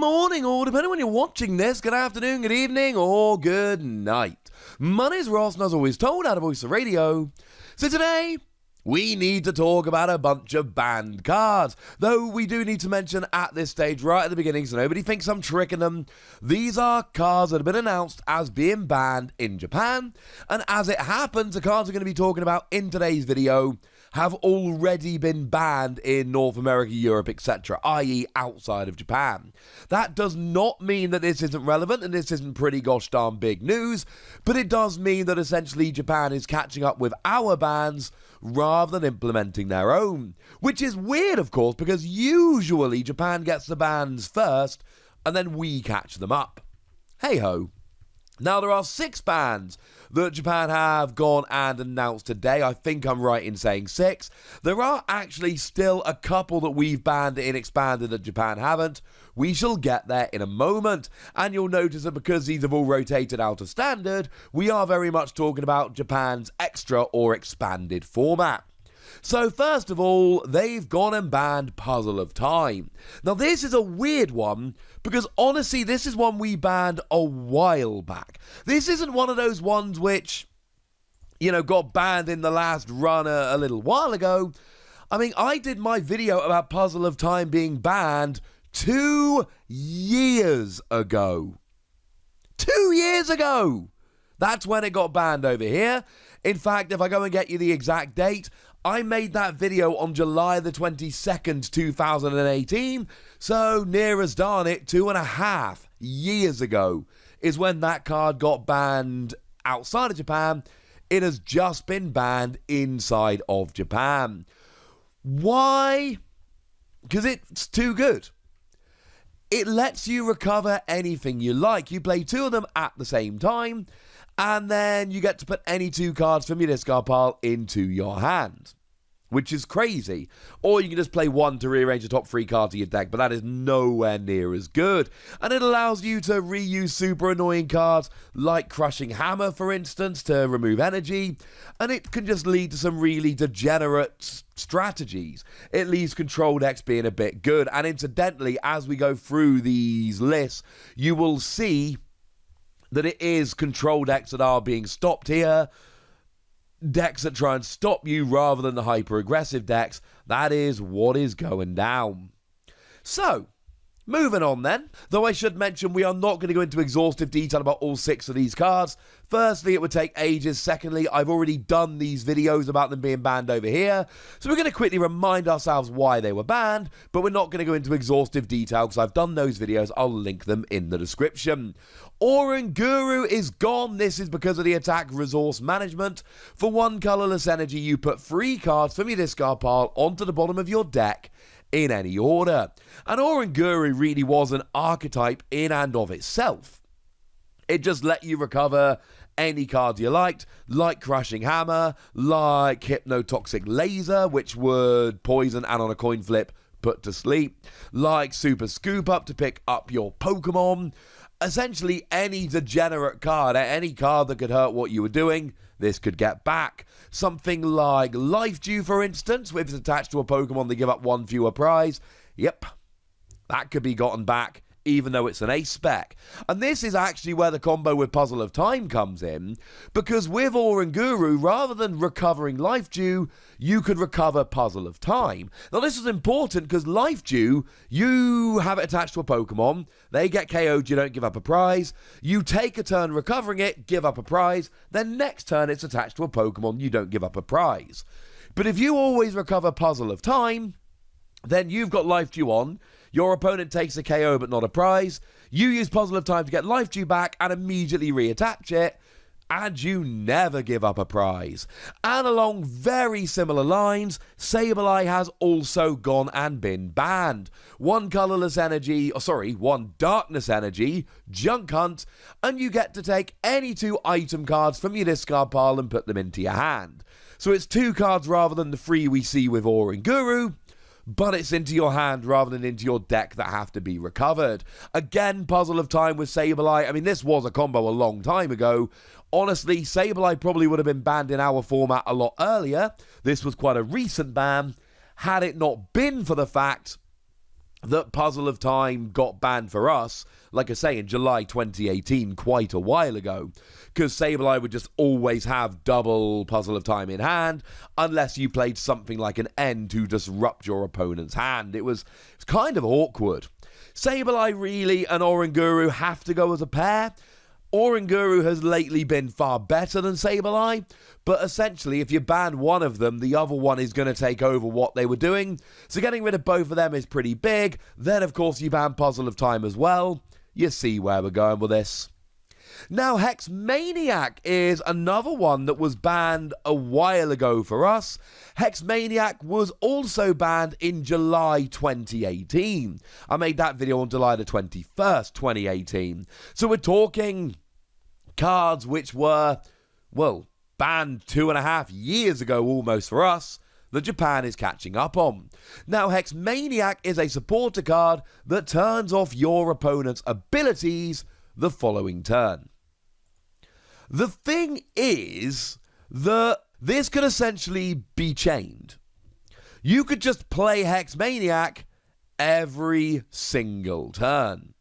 morning, or depending on when you're watching this, good afternoon, good evening, or good night. My name's Ross, and as always told, out of Voice of Radio. So today, we need to talk about a bunch of banned cards. Though we do need to mention at this stage, right at the beginning, so nobody thinks I'm tricking them, these are cards that have been announced as being banned in Japan. And as it happens, the cards we're going to be talking about in today's video have already been banned in North America, Europe, etc., i.e. outside of Japan. That does not mean that this isn't relevant and this isn't pretty gosh darn big news, but it does mean that essentially Japan is catching up with our bans rather than implementing their own. Which is weird, of course, because usually Japan gets the bans first and then we catch them up. Hey-ho. Now, there are 6 bans that Japan have gone and announced today. I think I'm right in saying 6. There are actually still a couple that we've banned in Expanded that Japan haven't. We shall get there in a moment. And you'll notice that because these have all rotated out of Standard, we are very much talking about Japan's Extra or Expanded format. So first of all, they've gone and banned Puzzle of Time. Now this is a weird one, because honestly this is one we banned a while back. This isn't one of those ones which, you know, got banned in the last run a little while ago. I mean, I did my video about Puzzle of Time being banned 2 years ago. 2 years ago! That's when it got banned over here. In fact, if I go and get you the exact date, I made that video on July the 22nd, 2018, so near as darn it, 2.5 years ago is when that card got banned outside of Japan. It has just been banned inside of Japan. Why? Because it's too good. It lets you recover anything you like. You play 2 of them at the same time, and then you get to put any 2 cards from your discard pile into your hand, which is crazy. Or you can just play 1 to rearrange the top 3 cards of your deck, but that is nowhere near as good. And it allows you to reuse super annoying cards like Crushing Hammer, for instance, to remove energy, and it can just lead to some really degenerate strategies. It leaves control decks being a bit good, and incidentally, as we go through these lists, you will see that it is control decks that are being stopped here. Decks that try and stop you rather than the hyper-aggressive decks. That is what is going down. So, moving on then. Though I should mention we are not going to go into exhaustive detail about all 6 of these cards. Firstly, it would take ages. Secondly, I've already done these videos about them being banned over here. So we're going to quickly remind ourselves why they were banned, but we're not going to go into exhaustive detail because I've done those videos. I'll link them in the description. Oranguru is gone. This is because of the attack resource management. For 1 colorless energy, you put 3 cards from your discard pile onto the bottom of your deck in any order. And Oranguru really was an archetype in and of itself. It just let you recover any card you liked, like Crushing Hammer, like Hypnotoxic Laser, which would poison and on a coin flip put to sleep, like Super Scoop Up to pick up your Pokémon. Essentially any degenerate card, any card that could hurt what you were doing, this could get back. Something like Life Dew, for instance, if it's attached to a Pokemon, they give up 1 fewer prize. Yep, that could be gotten back, even though it's an ace spec. And this is actually where the combo with Puzzle of Time comes in, because with Oranguru, rather than recovering Life Dew, you could recover Puzzle of Time. Now this is important because Life Dew, you have it attached to a Pokemon, they get KO'd, you don't give up a prize, you take a turn recovering it, give up a prize, then next turn it's attached to a Pokemon, you don't give up a prize. But if you always recover Puzzle of Time, then you've got Life Dew on, your opponent takes a KO but not a prize, you use Puzzle of Time to get Life Dew back and immediately reattach it, and you never give up a prize. And along very similar lines, Sableye has also gone and been banned. 1 colorless energy, 1 darkness energy, Junk Hunt, and you get to take any 2 item cards from your discard pile and put them into your hand. So it's 2 cards rather than the 3 we see with Oranguru, but it's into your hand rather than into your deck that have to be recovered. Again, Puzzle of Time with Sableye. I mean, this was a combo a long time ago. Honestly, Sableye probably would have been banned in our format a lot earlier. This was quite a recent ban. Had it not been for the fact that Puzzle of Time got banned for us, like I say, in July 2018, quite a while ago, because Sableye would just always have double Puzzle of Time in hand, unless you played something like an N to disrupt your opponent's hand. It was kind of awkward. Sableye really and Oranguru have to go as a pair. Oranguru has lately been far better than Sableye, but essentially if you ban one of them, the other one is going to take over what they were doing, so getting rid of both of them is pretty big. Then of course you ban Puzzle of Time as well. You see where we're going with this. Now, Hex Maniac is another one that was banned a while ago for us. Hex Maniac was also banned in July 2018. I made that video on July the 21st, 2018. So we're talking cards which were, well, banned 2.5 years ago almost for us, that Japan is catching up on. Now, Hex Maniac is a supporter card that turns off your opponent's abilities the following turn. The thing is that this could essentially be chained. You could just play Hex Maniac every single turn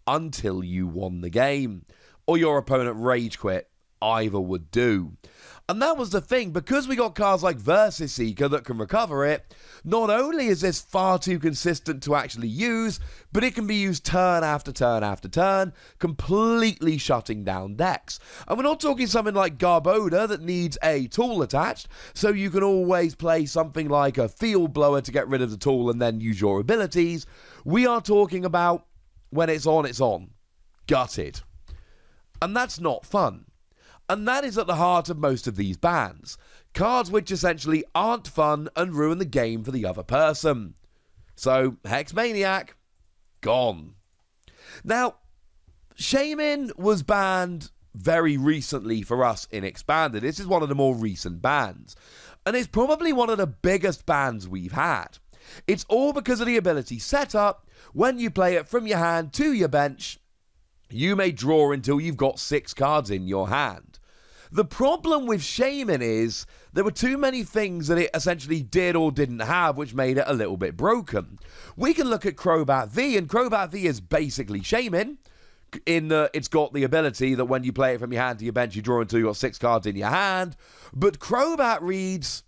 until you won the game, or your opponent rage quit. Either would do. And that was the thing, because we got cards like Versus Seeker that can recover it, not only is this far too consistent to actually use, but it can be used turn after turn after turn, completely shutting down decks. And we're not talking something like Garboda that needs a tool attached, so you can always play something like a Field Blower to get rid of the tool and then use your abilities. We are talking about when it's on. Gutted. And that's not fun. And that is at the heart of most of these bans. Cards which essentially aren't fun and ruin the game for the other person. So, Hex Maniac, gone. Now, Shaymin was banned very recently for us in Expanded. This is one of the more recent bans. And it's probably one of the biggest bans we've had. It's all because of the ability setup. When you play it from your hand to your bench, you may draw until you've got 6 cards in your hand. The problem with Shaymin is there were too many things that it essentially did or didn't have, which made it a little bit broken. We can look at Crobat V, and Crobat V is basically Shaymin, in that it's got the ability that when you play it from your hand to your bench, you draw until you've got 6 cards in your hand. But Crobat reads,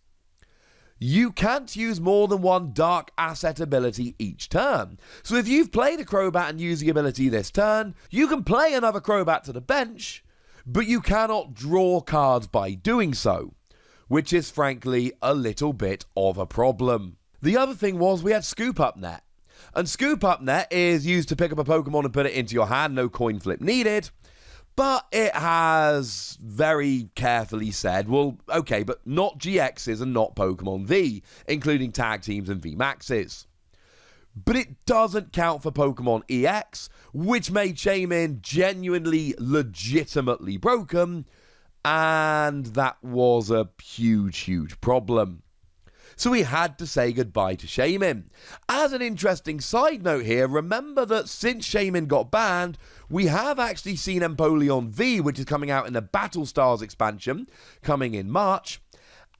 you can't use more than one dark asset ability each turn. So if you've played a Crobat and used the ability this turn, you can play another Crobat to the bench, but you cannot draw cards by doing so, which is frankly a little bit of a problem. The other thing was we had Scoop Up Net, and Scoop Up Net is used to pick up a Pokemon and put it into your hand, no coin flip needed, but it has very carefully said, well, okay, but not GXs and not Pokemon V, including Tag Teams and VMAXs. But it doesn't count for Pokemon EX, which made Shaymin genuinely, legitimately broken, and that was a huge, huge problem. So we had to say goodbye to Shaymin. As an interesting side note here, remember that since Shaymin got banned, we have actually seen Empoleon V, which is coming out in the Battle Stars expansion, coming in March,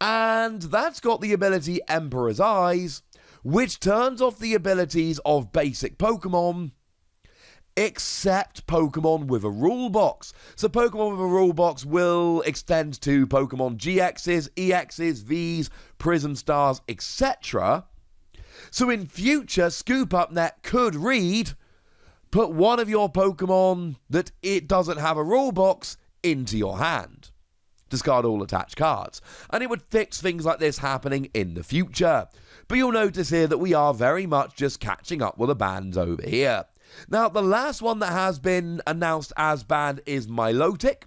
and that's got the ability Emperor's Eyes, which turns off the abilities of basic Pokemon, except Pokemon with a rule box. So Pokemon with a rule box will extend to Pokemon GXs, EXs, Vs, Prism Stars, etc. So in future, Scoop Up Net could read, put one of your Pokemon that it doesn't have a rule box into your hand. Discard all attached cards. And it would fix things like this happening in the future. But you'll notice here that we are very much just catching up with the bans over here. Now, the last one that has been announced as banned is Milotic.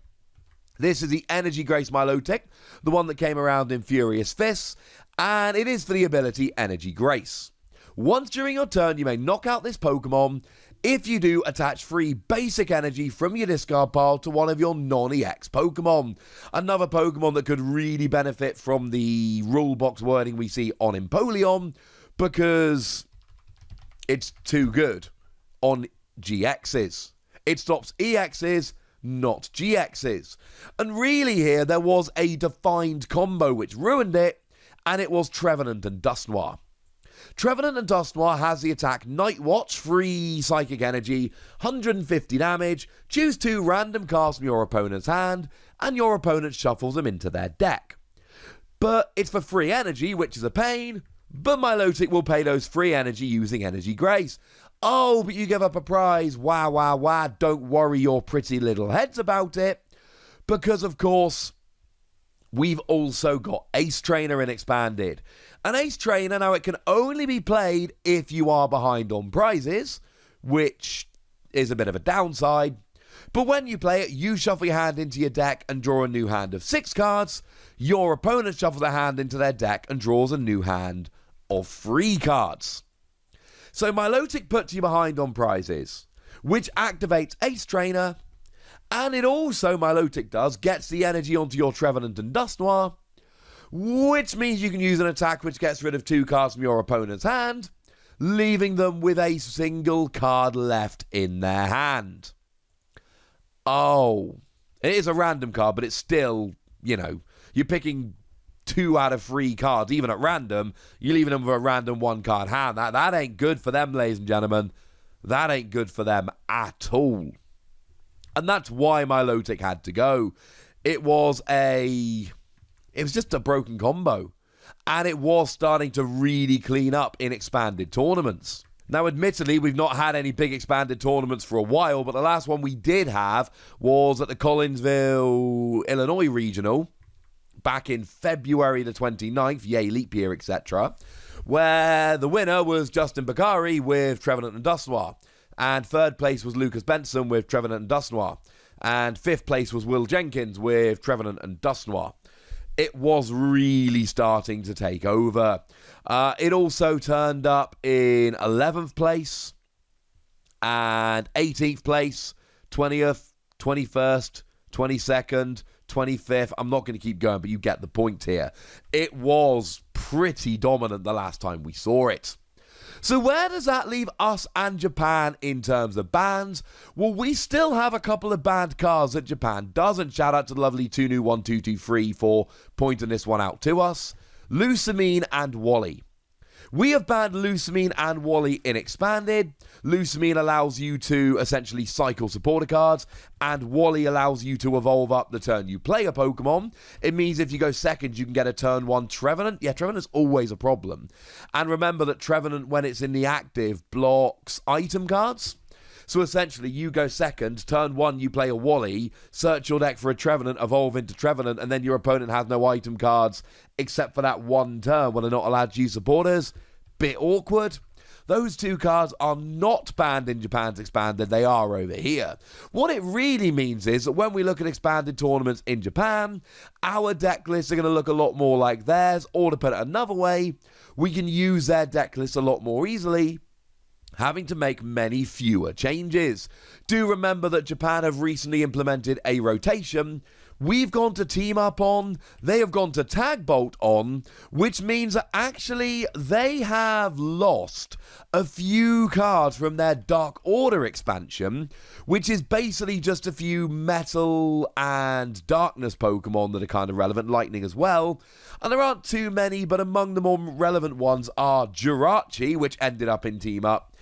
This is the Energy Grace Milotic, the one that came around in Furious Fists, and it is for the ability Energy Grace. Once during your turn, you may knock out this Pokemon. If you do, attach 3 basic energy from your discard pile to one of your non-EX Pokemon. Another Pokemon that could really benefit from the rule box wording we see on Empoleon, because it's too good on GXs. It stops EXs, not GXs. And really here, there was a defined combo which ruined it, and it was Trevenant and Dusknoir. Trevenant and Dusknoir has the attack Night Watch, free psychic energy, 150 damage, choose 2 random cards from your opponent's hand, and your opponent shuffles them into their deck. But it's for free energy, which is a pain, but Milotic will pay those free energy using Energy Grace. Oh, but you give up a prize, wah, don't worry your pretty little heads about it, because of course, we've also got Ace Trainer in Expanded. An Ace Trainer, now it can only be played if you are behind on prizes, which is a bit of a downside. But when you play it, you shuffle your hand into your deck and draw a new hand of 6 cards. Your opponent shuffles their hand into their deck and draws a new hand of 3 cards. So Milotic puts you behind on prizes, which activates Ace Trainer, and it also, Milotic does, gets the energy onto your Trevenant and Dusknoir, which means you can use an attack which gets rid of 2 cards from your opponent's hand, leaving them with a single card left in their hand. Oh, it is a random card, but it's still, you're picking 2 out of 3 cards, even at random. You're leaving them with a random 1-card hand. That ain't good for them, ladies and gentlemen. That ain't good for them at all. And that's why Milotic had to go. It was just a broken combo. And it was starting to really clean up in expanded tournaments. Now, admittedly, we've not had any big expanded tournaments for a while, but the last one we did have was at the Collinsville, Illinois Regional, back in February the 29th, yay, leap year, etc., where the winner was Justin Bakari with Trevenant and Dusknoir. And 3rd place was Lucas Benson with Trevenant and Dusknoir. And 5th place was Will Jenkins with Trevenant and Dusknoir. It was really starting to take over. It also turned up in 11th place and 18th place, 20th, 21st, 22nd, 25th. I'm not going to keep going, but you get the point here. It was pretty dominant the last time we saw it. So where does that leave us and Japan in terms of bans? Well, we still have a couple of banned cards that Japan doesn't. Shout out to the lovely Tunu1223 for pointing this one out to us. Lusamine and Wally. We have banned Lusamine and Wally in Expanded. Lusamine allows you to essentially cycle supporter cards, and Wally allows you to evolve up the turn you play a Pokemon. It means if you go second, you can get a turn 1 Trevenant. Yeah, Trevenant's always a problem. And remember that Trevenant, when it's in the active, blocks item cards. So essentially, you go second, turn 1, you play a Wally, search your deck for a Trevenant, evolve into Trevenant, and then your opponent has no item cards except for that 1 turn when they're not allowed to use supporters. Bit awkward. Those 2 cards are not banned in Japan's Expanded, they are over here. What it really means is that when we look at expanded tournaments in Japan, our deck lists are going to look a lot more like theirs, or to put it another way, we can use their deck lists a lot more easily, having to make many fewer changes. Do remember that Japan have recently implemented a rotation. We've gone to Team Up on, they have gone to Tag Bolt on, which means that actually they have lost a few cards from their Dark Order expansion, which is basically just a few Metal and Darkness Pokemon that are kind of relevant, Lightning as well. And there aren't too many, but among the more relevant ones are Jirachi, which ended up in Team Up,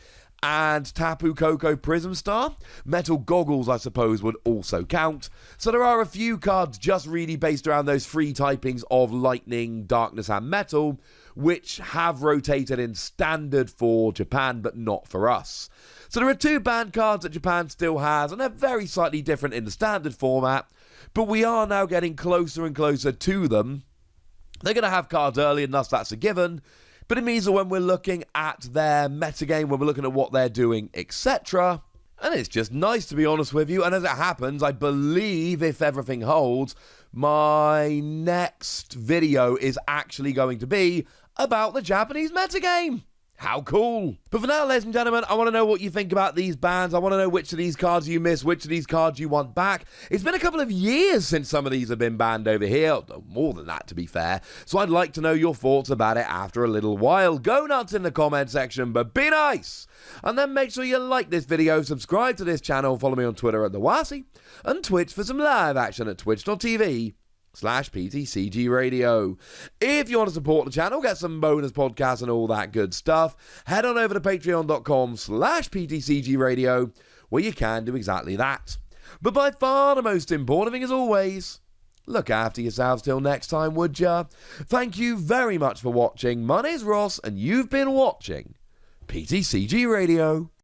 and Tapu Koko Prism Star. Metal Goggles, I suppose, would also count. So there are a few cards just really based around those 3 typings of Lightning, Darkness, and Metal, which have rotated in Standard for Japan, but not for us. So there are 2 banned cards that Japan still has, and they're very slightly different in the Standard format, but we are now getting closer and closer to them. They're going to have cards early, and thus that's a given. But it means that when we're looking at their metagame, when we're looking at what they're doing, etc., and it's just nice to be honest with you, and as it happens, I believe, if everything holds, my next video is actually going to be about the Japanese metagame. How cool. But for now, ladies and gentlemen, I want to know what you think about these bans. I want to know which of these cards you miss, which of these cards you want back. It's been a couple of years since some of these have been banned over here. More than that, to be fair. So I'd like to know your thoughts about it after a little while. Go nuts in the comment section, but be nice. And then make sure you like this video, subscribe to this channel, follow me on Twitter at TheWasi, and Twitch for some live action at twitch.tv/TheWasi. patreon.com/PTCG Radio. If you want to support the channel, get some bonus podcasts and all that good stuff, head on over to patreon.com/PTCG Radio, where you can do exactly that. But by far the most important thing, as always, look after yourselves till next time, would ya? Thank you very much for watching. My name's Ross, and you've been watching PTCG Radio.